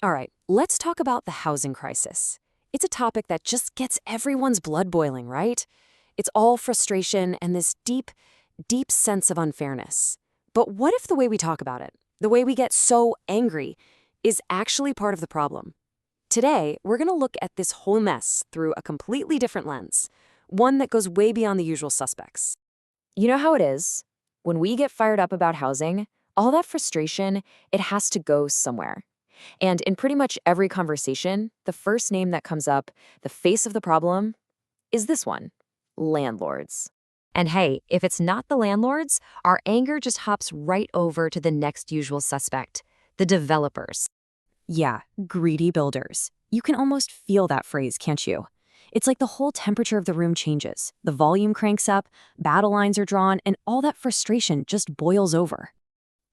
All right, let's talk about the housing crisis. It's a topic that just gets everyone's blood boiling, right? It's all frustration and this deep, deep sense of unfairness. But what if the way we talk about it, the way we get so angry, is actually part of the problem? Today, we're going to look at this whole mess through a completely different lens, one that goes way beyond the usual suspects. You know how it is? When we get fired up about housing, all that frustration, it has to go somewhere. And in pretty much every conversation, the first name that comes up, the face of the problem, is this one: landlords. And hey, if it's not the landlords, our anger just hops right over to the next usual suspect, the developers. Yeah, greedy builders. You can almost feel that phrase, can't you? It's like the whole temperature of the room changes. The volume cranks up, battle lines are drawn, and all that frustration just boils over.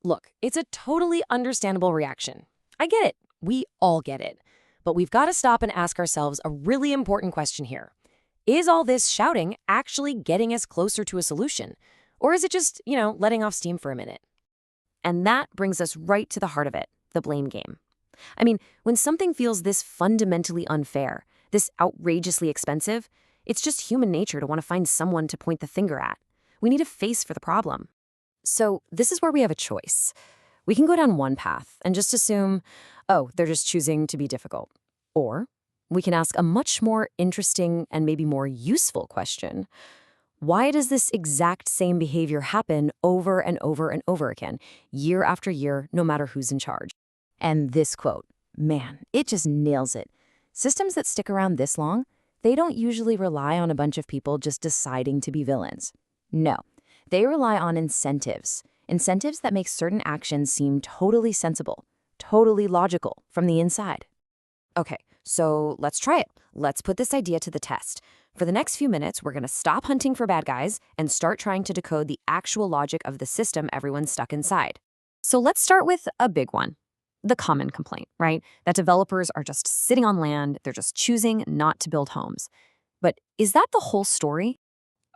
Look, it's a totally understandable reaction. I get it. We all get it. But we've got to stop and ask ourselves a really important question here. Is all this shouting actually getting us closer to a solution? Or is it just, letting off steam for a minute? And that brings us right to the heart of it, the blame game. I mean, when something feels this fundamentally unfair, this outrageously expensive, it's just human nature to want to find someone to point the finger at. We need a face for the problem. So this is where we have a choice. We can go down one path and just assume, oh, they're just choosing to be difficult. Or we can ask a much more interesting and maybe more useful question. Why does this exact same behavior happen over and over and over again, year after year, no matter who's in charge? And this quote, man, it just nails it. Systems that stick around this long, they don't usually rely on a bunch of people just deciding to be villains. No, they rely on incentives. Incentives that make certain actions seem totally sensible, totally logical from the inside. Okay, so let's try it. Let's put this idea to the test. For the next few minutes, we're going to stop hunting for bad guys and start trying to decode the actual logic of the system everyone's stuck inside. So let's start with a big one. The common complaint, right? That developers are just sitting on land, they're just choosing not to build homes. But is that the whole story?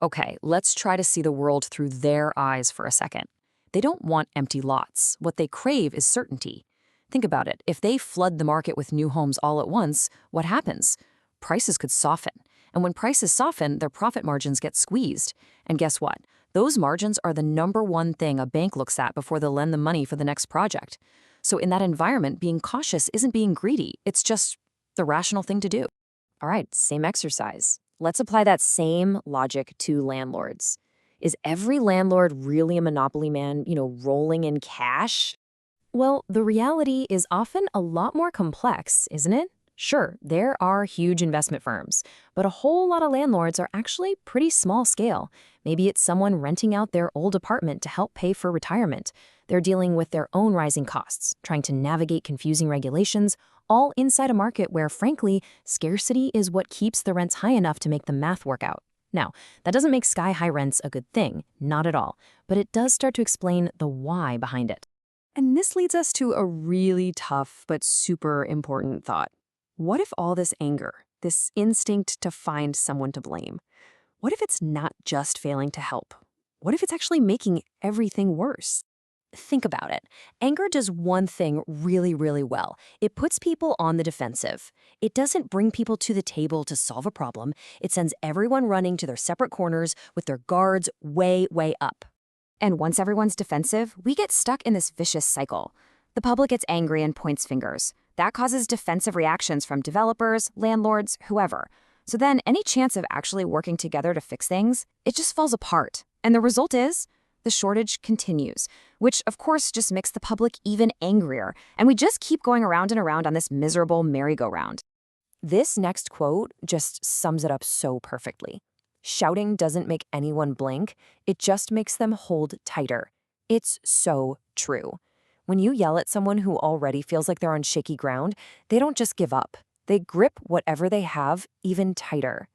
Okay, let's try to see the world through their eyes for a second. They don't want empty lots. What they crave is certainty. Think about it. If they flood the market with new homes all at once, what happens? Prices could soften. And when prices soften, their profit margins get squeezed. And guess what? Those margins are the number one thing a bank looks at before they'll lend the money for the next project. So in that environment, being cautious isn't being greedy. It's just the rational thing to do. All right, same exercise. Let's apply that same logic to landlords. Is every landlord really a monopoly man, rolling in cash? Well, the reality is often a lot more complex, isn't it? Sure, there are huge investment firms, but a whole lot of landlords are actually pretty small scale. Maybe it's someone renting out their old apartment to help pay for retirement. They're dealing with their own rising costs, trying to navigate confusing regulations, all inside a market where, frankly, scarcity is what keeps the rents high enough to make the math work out. Now, that doesn't make sky-high rents a good thing, not at all, but it does start to explain the why behind it. And this leads us to a really tough but super important thought. What if all this anger, this instinct to find someone to blame, what if it's not just failing to help? What if it's actually making everything worse? Think about it. Anger does one thing really, really well. It puts people on the defensive. It doesn't bring people to the table to solve a problem. It sends everyone running to their separate corners with their guards way, way up. And once everyone's defensive, we get stuck in this vicious cycle. The public gets angry and points fingers. That causes defensive reactions from developers, landlords, whoever. So then any chance of actually working together to fix things, it just falls apart. And the result is the shortage continues, which of course just makes the public even angrier. And we just keep going around and around on this miserable merry-go-round. This next quote just sums it up so perfectly. Shouting doesn't make anyone blink, it just makes them hold tighter. It's so true. When you yell at someone who already feels like they're on shaky ground, they don't just give up. They grip whatever they have even tighter.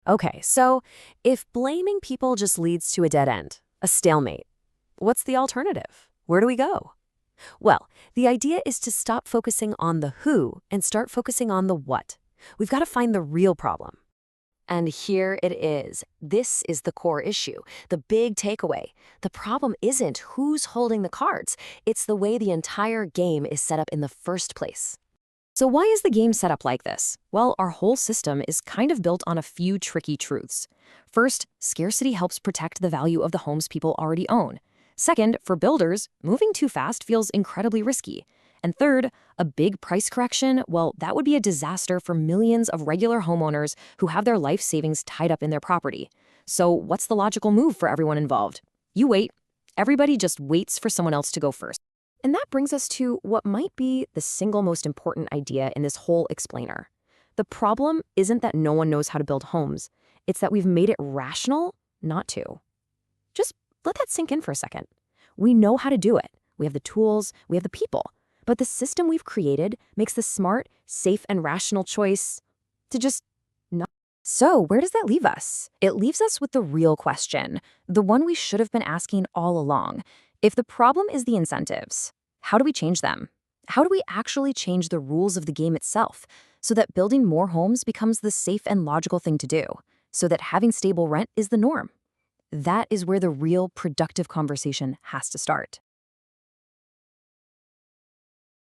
Okay, so if blaming people just leads to a dead end, a stalemate, what's the alternative? Where do we go? Well, the idea is to stop focusing on the who and start focusing on the what. We've got to find the real problem. And here it is. This is the core issue, the big takeaway. The problem isn't who's holding the cards. It's the way the entire game is set up in the first place. So why is the game set up like this? Well, our whole system is kind of built on a few tricky truths. First, scarcity helps protect the value of the homes people already own. Second, for builders, moving too fast feels incredibly risky. And third, a big price correction, well, that would be a disaster for millions of regular homeowners who have their life savings tied up in their property. So what's the logical move for everyone involved? You wait. Everybody just waits for someone else to go first. And that brings us to what might be the single most important idea in this whole explainer. The problem isn't that no one knows how to build homes. It's that we've made it rational not to. Just let that sink in for a second. We know how to do it. We have the tools, we have the people. But the system we've created makes the smart, safe, and rational choice to just not. So where does that leave us? It leaves us with the real question, the one we should have been asking all along. If the problem is the incentives, how do we change them? How do we actually change the rules of the game itself so that building more homes becomes the safe and logical thing to do, so that having stable rent is the norm? That is where the real productive conversation has to start.